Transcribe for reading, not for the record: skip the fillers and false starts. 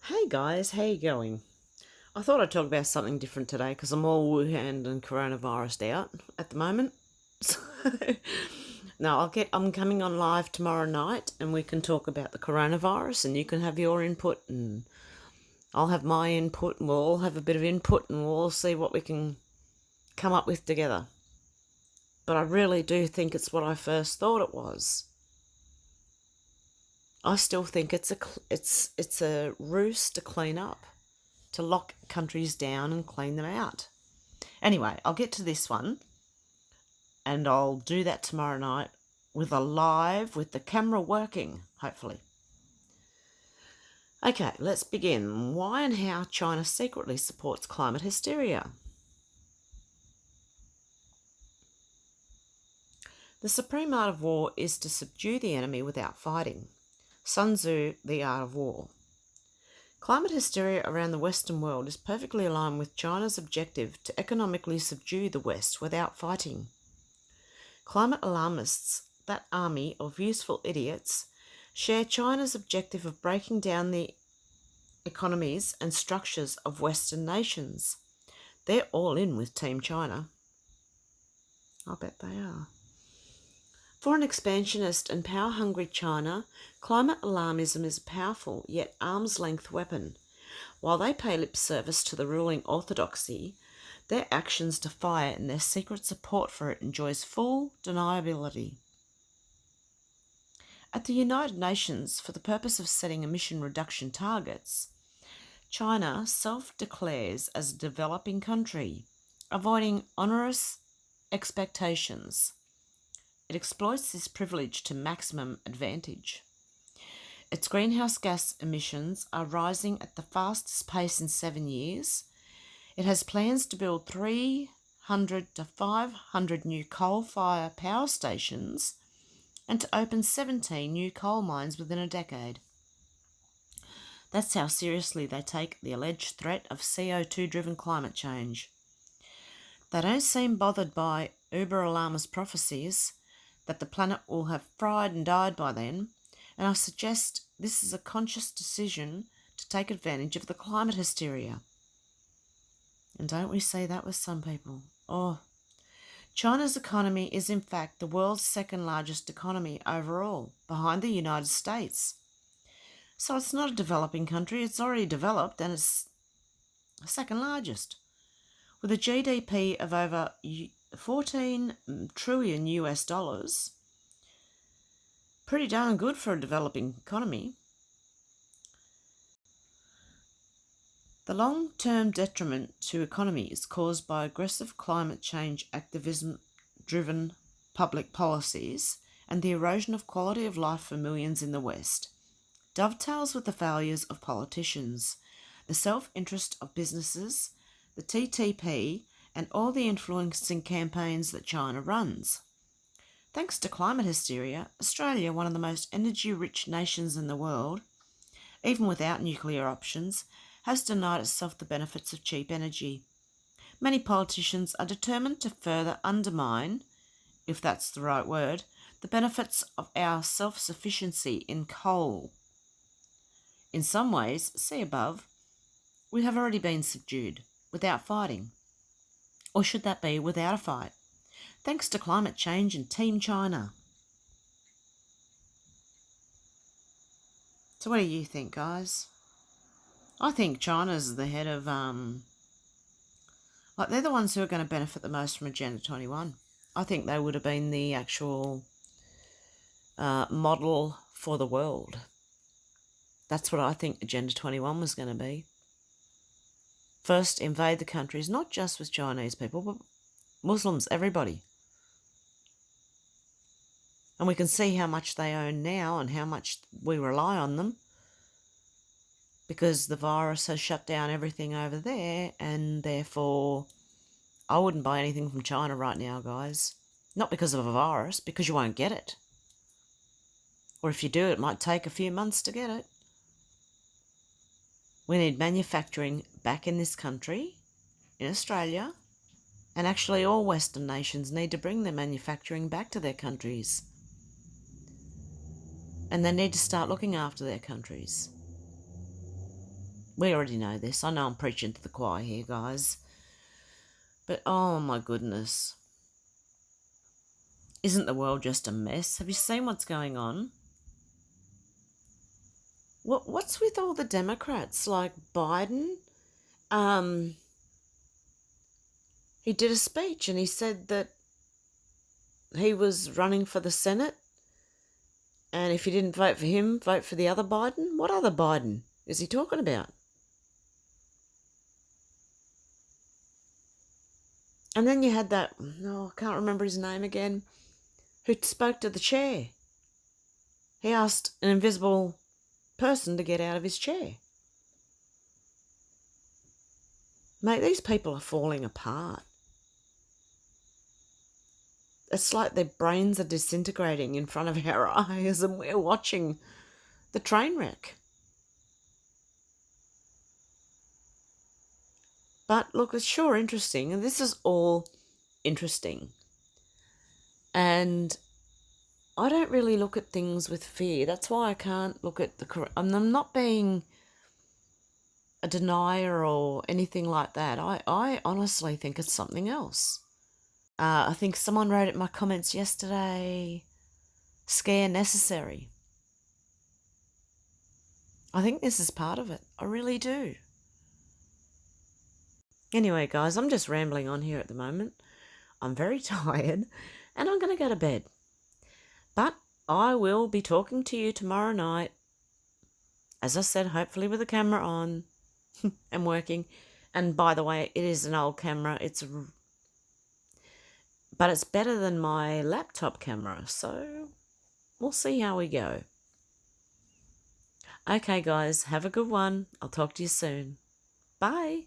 Hey guys, how you going? I thought I'd talk about something different today because I'm all Wuhan and coronavirus out at the moment. So, no, I'm coming on live tomorrow night and we can talk about the coronavirus and you can have your input and I'll have my input and we'll all have a bit of input and we'll all see what we can come up with together. But I really do think it's what I first thought it was. I still think it's a ruse to clean up, to lock countries down and clean them out. Anyway, I'll get to this one and I'll do that tomorrow night with the camera working, hopefully. Okay, let's begin. Why and how China secretly supports climate hysteria. The supreme art of war is to subdue the enemy without fighting. Sun Tzu, The Art of War. Climate hysteria around the Western world is perfectly aligned with China's objective to economically subdue the West without fighting. Climate alarmists, that army of useful idiots, share China's objective of breaking down the economies and structures of Western nations. They're all in with Team China. I bet they are. For an expansionist and power-hungry China, climate alarmism is a powerful yet arm's-length weapon. While they pay lip service to the ruling orthodoxy, their actions defy it and their secret support for it enjoys full deniability. At the United Nations, for the purpose of setting emission reduction targets, China self-declares as a developing country, avoiding onerous expectations. It exploits this privilege to maximum advantage. Its greenhouse gas emissions are rising at the fastest pace in 7 years. It has plans to build 300 to 500 new coal-fired power stations and to open 17 new coal mines within a decade. That's how seriously they take the alleged threat of CO2-driven climate change. They don't seem bothered by uber-alarmist prophecies that the planet will have fried and died by then, and I suggest this is a conscious decision to take advantage of the climate hysteria. And don't we see that with some people? China's economy is in fact the world's second largest economy overall, behind the United States. So it's not a developing country, it's already developed and it's second largest. With a GDP of over 14 trillion US dollars, pretty darn good for a developing economy. The long-term detriment to economy is caused by aggressive climate change activism-driven public policies and the erosion of quality of life for millions in the West. Dovetails with the failures of politicians, the self-interest of businesses, the TTP, and all the influencing campaigns that China runs. Thanks to climate hysteria, Australia, one of the most energy-rich nations in the world, even without nuclear options, has denied itself the benefits of cheap energy. Many politicians are determined to further undermine, if that's the right word, the benefits of our self-sufficiency in coal. In some ways, see above, we have already been subdued, without fighting. Or should that be without a fight? Thanks to climate change and Team China. So what do you think, guys? I think China's the head of, they're the ones who are going to benefit the most from Agenda 21. I think they would have been the actual model for the world. That's what I think Agenda 21 was going to be. First, invade the countries, not just with Chinese people, but Muslims, everybody. And we can see how much they own now and how much we rely on them, because the virus has shut down everything over there, and therefore I wouldn't buy anything from China right now, guys. Not because of a virus, because you won't get it. Or if you do, it might take a few months to get it. We need manufacturing back in this country, in Australia, and actually all Western nations need to bring their manufacturing back to their countries. And they need to start looking after their countries. We already know this. I know I'm preaching to the choir here, guys. But oh my goodness. Isn't the world just a mess? Have you seen what's going on? What's with all the Democrats? Like Biden? He did a speech and he said that he was running for the Senate, and if you didn't vote for him, vote for the other Biden. What other Biden is he talking about? And then you had that, no, I can't remember his name again, who spoke to the chair. He asked an invisible person to get out of his chair. Mate, these people are falling apart. It's like their brains are disintegrating in front of our eyes and we're watching the train wreck. But look, it's sure interesting, and this is all interesting. And I don't really look at things with fear. That's why I can't look at I'm not being a denier or anything like that. I honestly think it's something else. I think someone wrote it in my comments yesterday, scare necessary. I think this is part of it. I really do. Anyway, guys, I'm just rambling on here at the moment. I'm very tired and I'm going to go to bed. But I will be talking to you tomorrow night. As I said, hopefully with the camera on and working. And by the way, it is an old camera. But it's better than my laptop camera. So we'll see how we go. Okay, guys, have a good one. I'll talk to you soon. Bye.